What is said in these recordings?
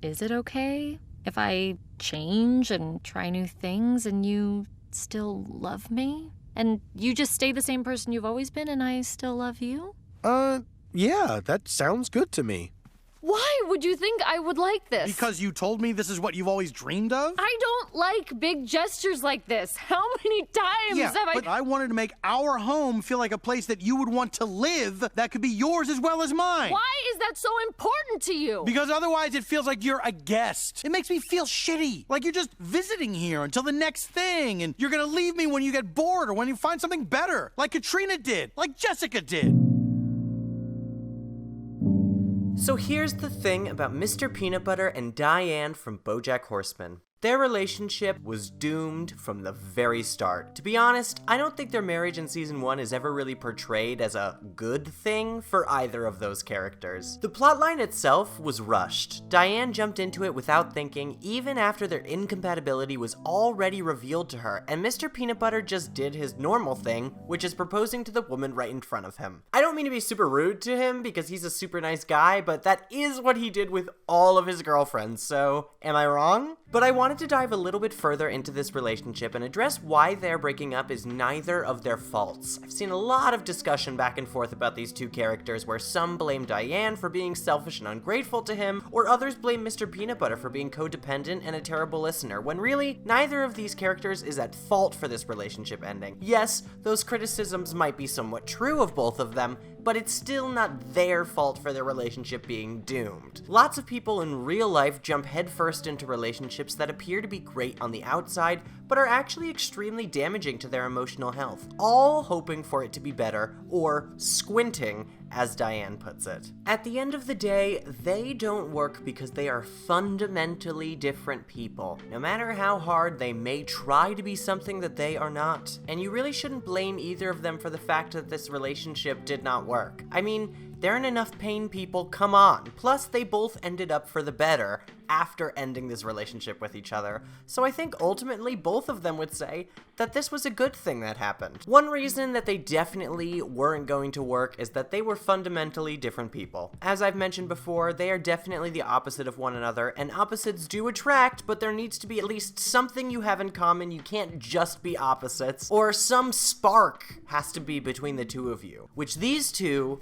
is it okay if I change and try new things and you still love me? And you just stay the same person you've always been and I still love you? Yeah, that sounds good to me. Why would you think I would like this? Because you told me this is what you've always dreamed of? I don't like big gestures like this. How many times have I... but I wanted to make our home feel like a place that you would want to live that could be yours as well as mine. Why is that so important to you? Because otherwise it feels like you're a guest. It makes me feel shitty. Like you're just visiting here until the next thing, and you're gonna leave me when you get bored or when you find something better. Like Katrina did. Like Jessica did. So here's the thing about Mr. Peanutbutter and Diane from Bojack Horseman. Their relationship was doomed from the very start. To be honest, I don't think their marriage in season 1 is ever really portrayed as a good thing for either of those characters. The plotline itself was rushed. Diane jumped into it without thinking, even after their incompatibility was already revealed to her, and Mr. Peanutbutter just did his normal thing, which is proposing to the woman right in front of him. I don't mean to be super rude to him because he's a super nice guy, but that is what he did with all of his girlfriends, so am I wrong? But I wanted to dive a little bit further into this relationship and address why their breaking up is neither of their faults. I've seen a lot of discussion back and forth about these two characters where some blame Diane for being selfish and ungrateful to him, or others blame Mr. Peanutbutter for being codependent and a terrible listener, when really, neither of these characters is at fault for this relationship ending. Yes, those criticisms might be somewhat true of both of them, but it's still not their fault for their relationship being doomed. Lots of people in real life jump headfirst into relationships that appear to be great on the outside, but are actually extremely damaging to their emotional health, all hoping for it to be better, or squinting, as Diane puts it. At the end of the day, they don't work because they are fundamentally different people, no matter how hard they may try to be something that they are not. And you really shouldn't blame either of them for the fact that this relationship did not work. I mean, they're in enough pain, people, come on. Plus, they both ended up for the better after ending this relationship with each other. So I think ultimately both of them would say that this was a good thing that happened. One reason that they definitely weren't going to work is that they were fundamentally different people. As I've mentioned before, they are definitely the opposite of one another, and opposites do attract, but there needs to be at least something you have in common. You can't just be opposites, or some spark has to be between the two of you, which these two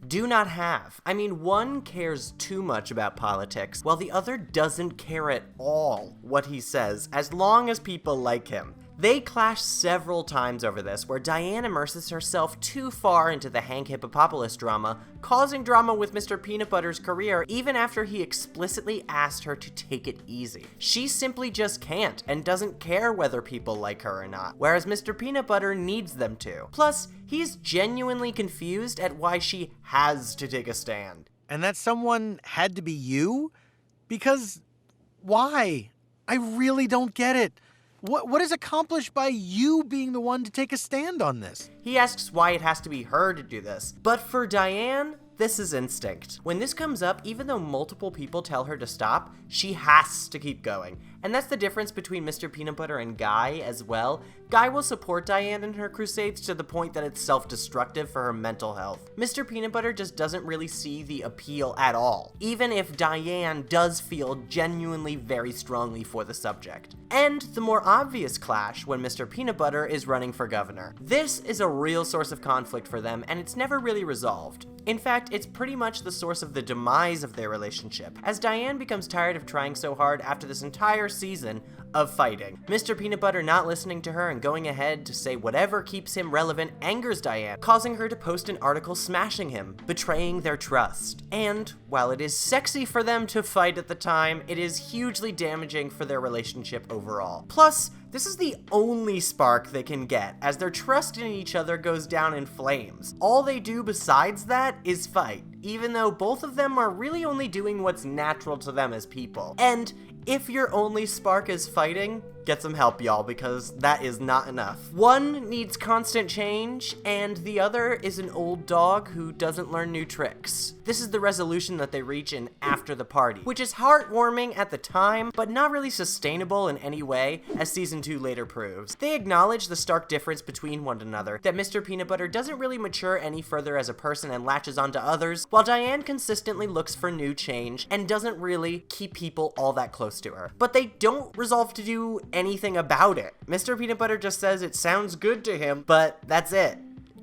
do not have. I mean, one cares too much about politics, while the other doesn't care at all what he says, as long as people like him. They clash several times over this, where Diane immerses herself too far into the Hank Hippopopoulos drama, causing drama with Mr. Peanutbutter's career even after he explicitly asked her to take it easy. She simply just can't, and doesn't care whether people like her or not, whereas Mr. Peanutbutter needs them to. Plus, he's genuinely confused at why she has to take a stand. And that someone had to be you? Because why? I really don't get it. What is accomplished by you being the one to take a stand on this? He asks why it has to be her to do this. But for Diane, this is instinct. When this comes up, even though multiple people tell her to stop, she has to keep going. And that's the difference between Mr. Peanutbutter and Guy as well. Guy will support Diane in her crusades to the point that it's self-destructive for her mental health. Mr. Peanutbutter just doesn't really see the appeal at all, even if Diane does feel genuinely very strongly for the subject. And the more obvious clash when Mr. Peanutbutter is running for governor. This is a real source of conflict for them, and it's never really resolved. In fact, it's pretty much the source of the demise of their relationship, as Diane becomes tired of trying so hard after this entire season of fighting. Mr. Peanutbutter not listening to her and going ahead to say whatever keeps him relevant angers Diane, causing her to post an article smashing him, betraying their trust. And while it is sexy for them to fight at the time, it is hugely damaging for their relationship overall. Plus, this is the only spark they can get, as their trust in each other goes down in flames. All they do besides that is fight, even though both of them are really only doing what's natural to them as people. And if your only spark is fighting, get some help, y'all, because that is not enough. One needs constant change, and the other is an old dog who doesn't learn new tricks. This is the resolution that they reach in After the Party, which is heartwarming at the time, but not really sustainable in any way, as season 2 later proves. They acknowledge the stark difference between one another, that Mr. Peanut Butter doesn't really mature any further as a person and latches onto others, while Diane consistently looks for new change and doesn't really keep people all that close to her. But they don't resolve to do anything about it. Mr. Peanut Butter just says it sounds good to him, but that's it.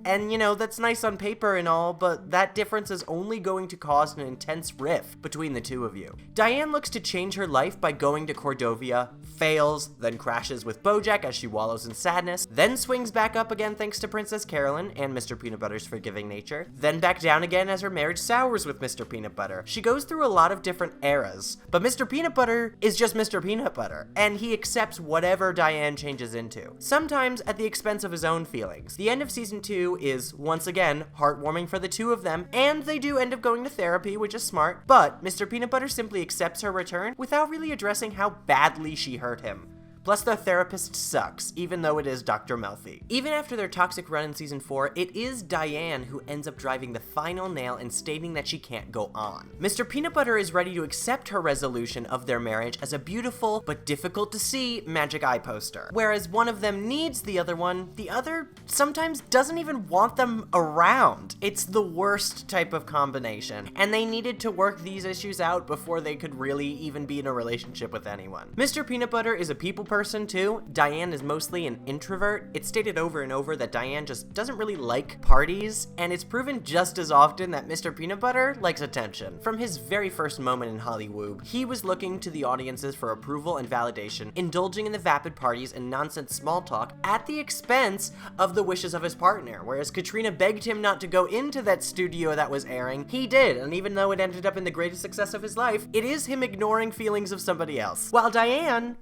And, you know, that's nice on paper and all, but that difference is only going to cause an intense rift between the two of you. Diane looks to change her life by going to Cordovia, fails, then crashes with Bojack as she wallows in sadness, then swings back up again thanks to Princess Carolyn and Mr. Peanut Butter's forgiving nature, then back down again as her marriage sours with Mr. Peanut Butter. She goes through a lot of different eras, but Mr. Peanut Butter is just Mr. Peanut Butter, and he accepts whatever Diane changes into, sometimes at the expense of his own feelings. The end of season 2 is, once again, heartwarming for the two of them, and they do end up going to therapy, which is smart, but Mr. Peanut Butter simply accepts her return without really addressing how badly she hurt him. Plus, the therapist sucks, even though it is Dr. Melfi. Even after their toxic run in season 4, it is Diane who ends up driving the final nail and stating that she can't go on. Mr. Peanut Butter is ready to accept her resolution of their marriage as a beautiful but difficult to see magic eye poster. Whereas one of them needs the other sometimes doesn't even want them around. It's the worst type of combination, and they needed to work these issues out before they could really even be in a relationship with anyone. Mr. Peanut Butter is a people person too. Diane is mostly an introvert. It's stated over and over that Diane just doesn't really like parties, and it's proven just as often that Mr. Peanut Butter likes attention. From his very first moment in Hollywood, he was looking to the audiences for approval and validation, indulging in the vapid parties and nonsense small talk at the expense of the wishes of his partner. Whereas Katrina begged him not to go into that studio that was airing, he did, and even though it ended up in the greatest success of his life, it is him ignoring feelings of somebody else. While Diane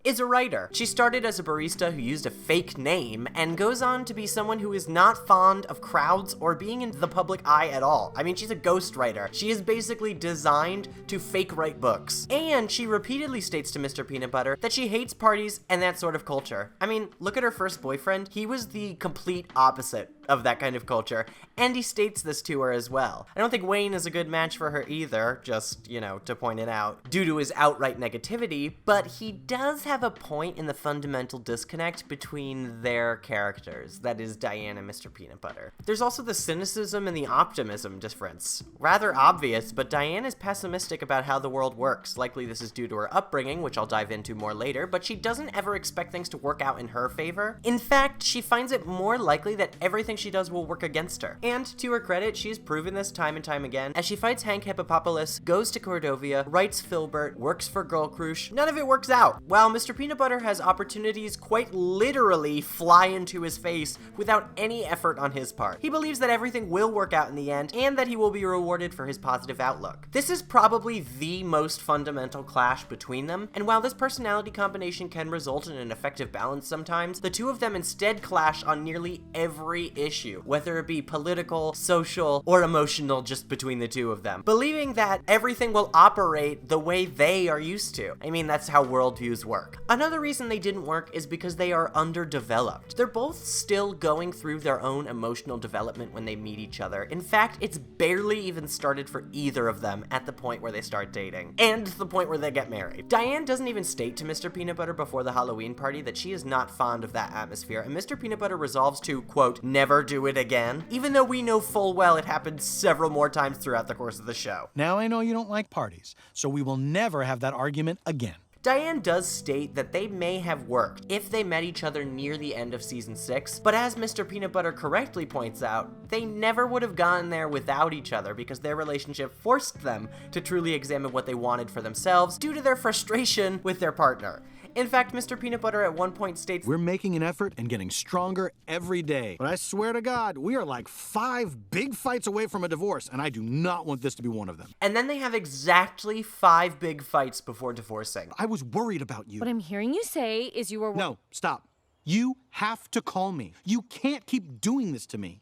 is a writer. She started as a barista who used a fake name and goes on to be someone who is not fond of crowds or being in the public eye at all. I mean, she's a ghostwriter. She is basically designed to fake write books. And she repeatedly states to Mr. Peanut Butter that she hates parties and that sort of culture. I mean, look at her first boyfriend. He was the complete opposite of that kind of culture, and he states this to her as well. I don't think Wayne is a good match for her either, just, you know, to point it out, due to his outright negativity, but he does have a point in the fundamental disconnect between their characters, that is Diane and Mr. Peanut Butter. There's also the cynicism and the optimism difference. Rather obvious, but Diane is pessimistic about how the world works. Likely this is due to her upbringing, which I'll dive into more later, but she doesn't ever expect things to work out in her favor. In fact, she finds it more likely that everything she does will work against her. And to her credit, she's proven this time and time again. As she fights Hank Hippopopoulos, goes to Cordovia, writes Filbert, works for Girl Crush, none of it works out. While Mr. Peanut Butter has opportunities quite literally fly into his face without any effort on his part. He believes that everything will work out in the end and that he will be rewarded for his positive outlook. This is probably the most fundamental clash between them, and while this personality combination can result in an effective balance sometimes, the two of them instead clash on nearly every issue, whether it be political, social, or emotional, just between the two of them, believing that everything will operate the way they are used to. I mean, that's how worldviews work. Another reason they didn't work is because they are underdeveloped. They're both still going through their own emotional development when they meet each other. In fact, it's barely even started for either of them at the point where they start dating, and the point where they get married. Diane doesn't even state to Mr. Peanut Butter before the Halloween party that she is not fond of that atmosphere, and Mr. Peanut Butter resolves to, quote, never do it again, even though we know full well it happened several more times throughout the course of the show. Now I know you don't like parties, so we will never have that argument again. Diane does state that they may have worked if they met each other near the end of season 6, but as Mr. Peanut Butter correctly points out, they never would have gotten there without each other because their relationship forced them to truly examine what they wanted for themselves due to their frustration with their partner. In fact, Mr. Peanut Butter at one point states, "We're making an effort and getting stronger every day. But I swear to God, we are like 5 big fights away from a divorce, and I do not want this to be one of them." And then they have exactly 5 big fights before divorcing. I was worried about you. What I'm hearing you say is you were... No, stop. You have to call me. You can't keep doing this to me.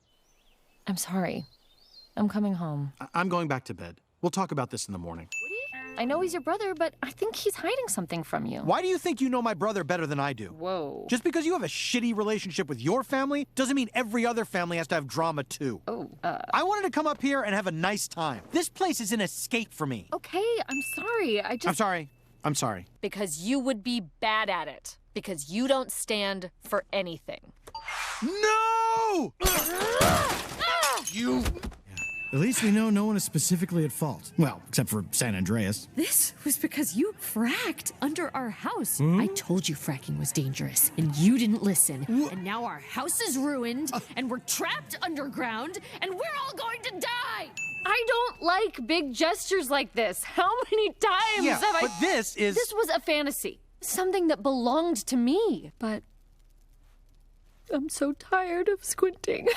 I'm sorry. I'm coming home. I'm going back to bed. We'll talk about this in the morning. I know he's your brother, but I think he's hiding something from you. Why do you think you know my brother better than I do? Whoa. Just because you have a shitty relationship with your family doesn't mean every other family has to have drama too. I wanted to come up here and have a nice time. This place is an escape for me. Okay, I'm sorry. I'm sorry. Because you would be bad at it. Because you don't stand for anything. No! You... At least we know no one is specifically at fault. Well, except for San Andreas. This was because you fracked under our house. I told you fracking was dangerous, and you didn't listen. And now our house is ruined, and we're trapped underground, and we're all going to die! I don't like big gestures like this. How many times have I... but this is... This was a fantasy. Something that belonged to me. But I'm so tired of squinting.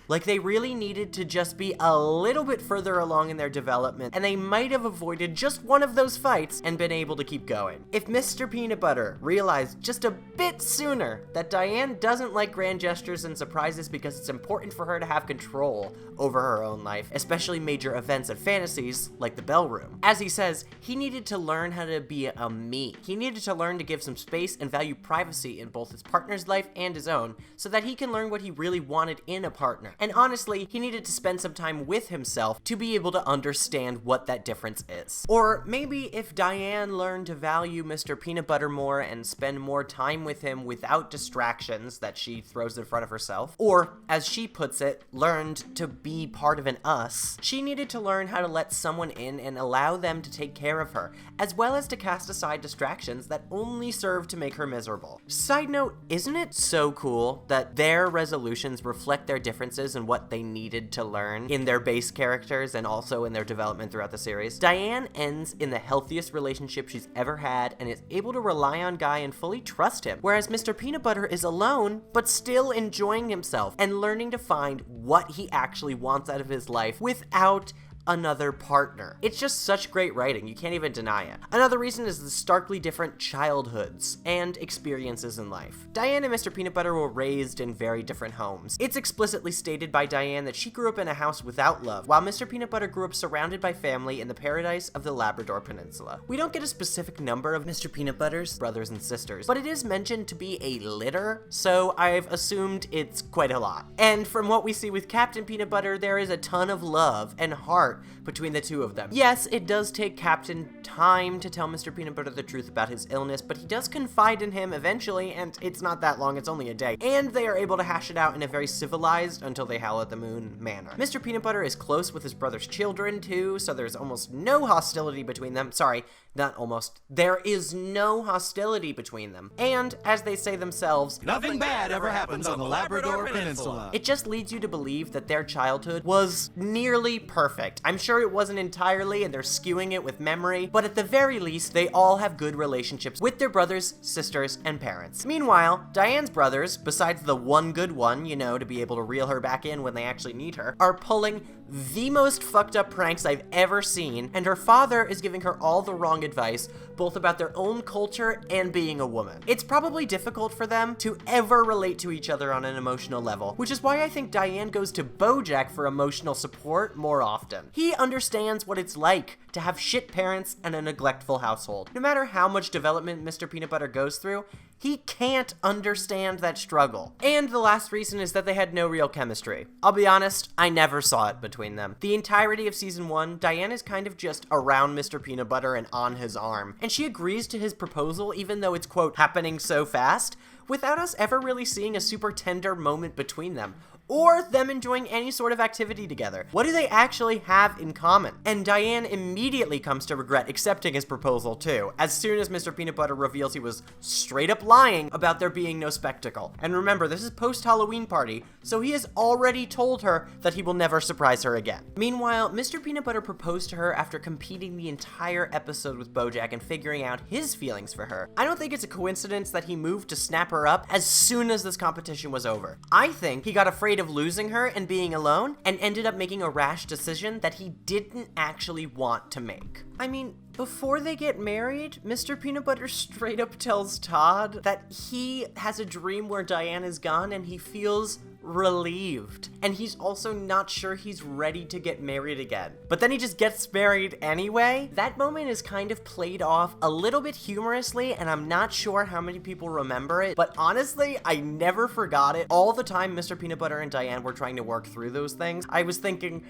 Like, they really needed to just be a little bit further along in their development, and they might have avoided just one of those fights and been able to keep going. If Mr. Peanutbutter realized just a bit sooner that Diane doesn't like grand gestures and surprises because it's important for her to have control over her own life, especially major events and fantasies like the bellroom. As he says, he needed to learn how to be a me. He needed to learn to give some space and value privacy in both his partner's life and his own, so that he can learn what he really wanted in a partner. And honestly, he needed to spend some time with himself to be able to understand what that difference is. Or maybe if Diane learned to value Mr. Peanutbutter more and spend more time with him without distractions that she throws in front of herself, or, as she puts it, learned to be part of an us, she needed to learn how to let someone in and allow them to take care of her, as well as to cast aside distractions that only serve to make her miserable. Side note, isn't it so cool that their resolutions reflect their differences and what they needed to learn in their base characters and also in their development throughout the series? Diane ends in the healthiest relationship she's ever had and is able to rely on Guy and fully trust him, whereas Mr. Peanutbutter is alone but still enjoying himself and learning to find what he actually wants out of his life without another partner. It's just such great writing, you can't even deny it. Another reason is the starkly different childhoods and experiences in life. Diane and Mr. Peanutbutter were raised in very different homes. It's explicitly stated by Diane that she grew up in a house without love, while Mr. Peanutbutter grew up surrounded by family in the paradise of the Labrador Peninsula. We don't get a specific number of Mr. Peanutbutter's brothers and sisters, but it is mentioned to be a litter, so I've assumed it's quite a lot. And from what we see with Captain Peanutbutter, there is a ton of love and heart between the two of them. Yes, it does take Captain time to tell Mr. Peanutbutter the truth about his illness, but he does confide in him eventually, and it's not that long, it's only a day. And they are able to hash it out in a very civilized, until they howl at the moon manner. Mr. Peanutbutter is close with his brother's children too, so there's almost no hostility between them. Sorry, not almost. There is no hostility between them. And, as they say themselves, nothing bad ever happens on the Labrador Peninsula. It just leads you to believe that their childhood was nearly perfect. I'm sure it wasn't entirely, and they're skewing it with memory, but at the very least, they all have good relationships with their brothers, sisters, and parents. Meanwhile, Diane's brothers, besides the one good one, you know, to be able to reel her back in when they actually need her, are pulling the most fucked up pranks I've ever seen, and her father is giving her all the wrong advice, both about their own culture and being a woman. It's probably difficult for them to ever relate to each other on an emotional level, which is why I think Diane goes to Bojack for emotional support more often. He understands what it's like to have shit parents and a neglectful household. No matter how much development Mr. Peanutbutter goes through, he can't understand that struggle. And the last reason is that they had no real chemistry. I'll be honest, I never saw it between them. The entirety of season 1, Diane is kind of just around Mr. Peanutbutter and on his arm, and she agrees to his proposal even though it's, quote, happening so fast, without us ever really seeing a super tender moment between them, or them enjoying any sort of activity together. What do they actually have in common? And Diane immediately comes to regret accepting his proposal too, as soon as Mr. Peanutbutter reveals he was straight up lying about there being no spectacle. And remember, this is post-Halloween party, so he has already told her that he will never surprise her again. Meanwhile, Mr. Peanutbutter proposed to her after competing the entire episode with Bojack and figuring out his feelings for her. I don't think it's a coincidence that he moved to snap her up as soon as this competition was over. I think he got afraid of losing her and being alone, and ended up making a rash decision that he didn't actually want to make. I mean, before they get married, Mr. Peanutbutter straight up tells Todd that he has a dream where Diane is gone and he feels relieved. And he's also not sure he's ready to get married again. But then he just gets married anyway. That moment is kind of played off a little bit humorously, and I'm not sure how many people remember it, but honestly, I never forgot it. All the time Mr. Peanutbutter and Diane were trying to work through those things, I was thinking,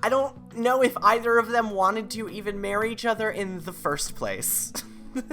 I don't know if either of them wanted to even marry each other in the first place.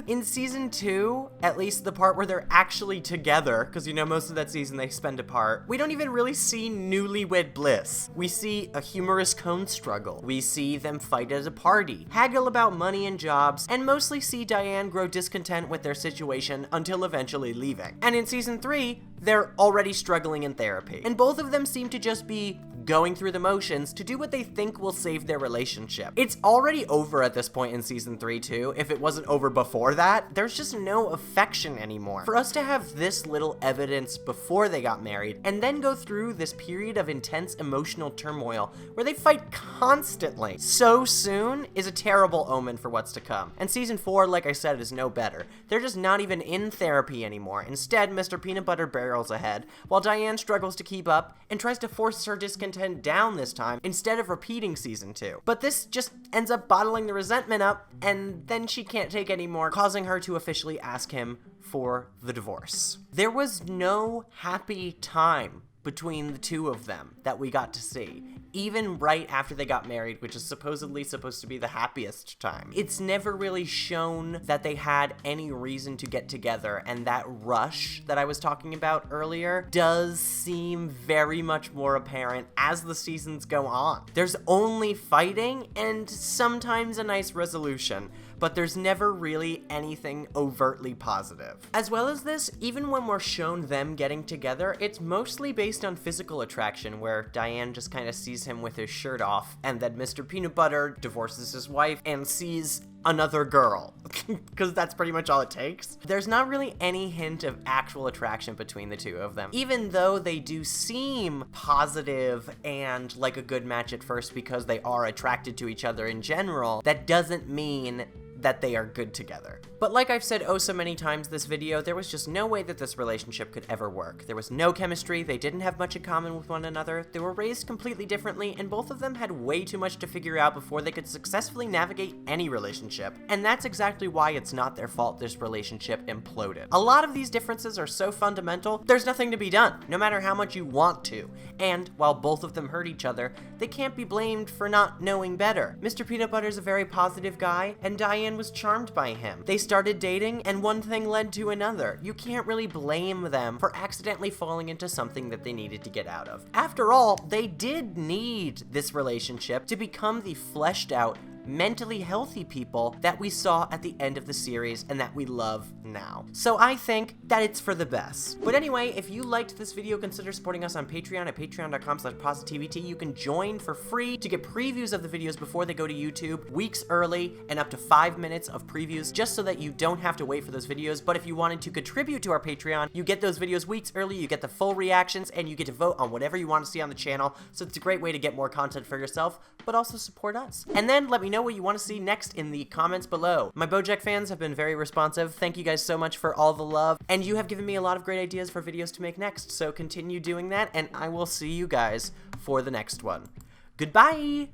In season 2, at least the part where they're actually together, because you know most of that season they spend apart, we don't even really see newlywed bliss. We see a humorous cone struggle. We see them fight at a party, haggle about money and jobs, and mostly see Diane grow discontent with their situation until eventually leaving. And in season 3, they're already struggling in therapy. And both of them seem to just be going through the motions to do what they think will save their relationship. It's already over at this point in season 3 too. If it wasn't over before that, there's just no affection anymore. For us to have this little evidence before they got married and then go through this period of intense emotional turmoil where they fight constantly so soon is a terrible omen for what's to come. And season 4, like I said, is no better. They're just not even in therapy anymore. Instead, Mr. Peanutbutter barrels ahead while Diane struggles to keep up and tries to force her discontent down this time instead of repeating season 2. But this just ends up bottling the resentment up, and then she can't take anymore, causing her to officially ask him for the divorce. There was no happy time between the two of them that we got to see, even right after they got married, which is supposedly supposed to be the happiest time. It's never really shown that they had any reason to get together, and that rush that I was talking about earlier does seem very much more apparent as the seasons go on. There's only fighting and sometimes a nice resolution, but there's never really anything overtly positive. As well as this, even when we're shown them getting together, it's mostly based on physical attraction, where Diane just kind of sees him with his shirt off, and then Mr. Peanutbutter divorces his wife and sees another girl, because that's pretty much all it takes. There's not really any hint of actual attraction between the two of them, even though they do seem positive and like a good match at first because they are attracted to each other in general. That doesn't mean that they are good together. But like I've said oh so many times this video, there was just no way that this relationship could ever work. There was no chemistry, they didn't have much in common with one another, they were raised completely differently, and both of them had way too much to figure out before they could successfully navigate any relationship. And that's exactly why it's not their fault this relationship imploded. A lot of these differences are so fundamental, there's nothing to be done, no matter how much you want to. And while both of them hurt each other, they can't be blamed for not knowing better. Mr. Peanutbutter's a very positive guy, and Diane was charmed by him. They started dating, and one thing led to another. You can't really blame them for accidentally falling into something that they needed to get out of. After all, they did need this relationship to become the fleshed out, mentally healthy people that we saw at the end of the series and that we love now. So I think that it's for the best. But anyway, if you liked this video, consider supporting us on Patreon at patreon.com/PosiTVty. You can join for free to get previews of the videos before they go to YouTube, weeks early, and up to 5 minutes of previews, just so that you don't have to wait for those videos. But if you wanted to contribute to our Patreon, you get those videos weeks early, you get the full reactions, and you get to vote on whatever you want to see on the channel. So it's a great way to get more content for yourself, but also support us. And then let me know what you want to see next in the comments below. My Bojack fans have been very responsive. Thank you guys so much for all the love, and you have given me a lot of great ideas for videos to make next, so continue doing that, and I will see you guys for the next one. Goodbye!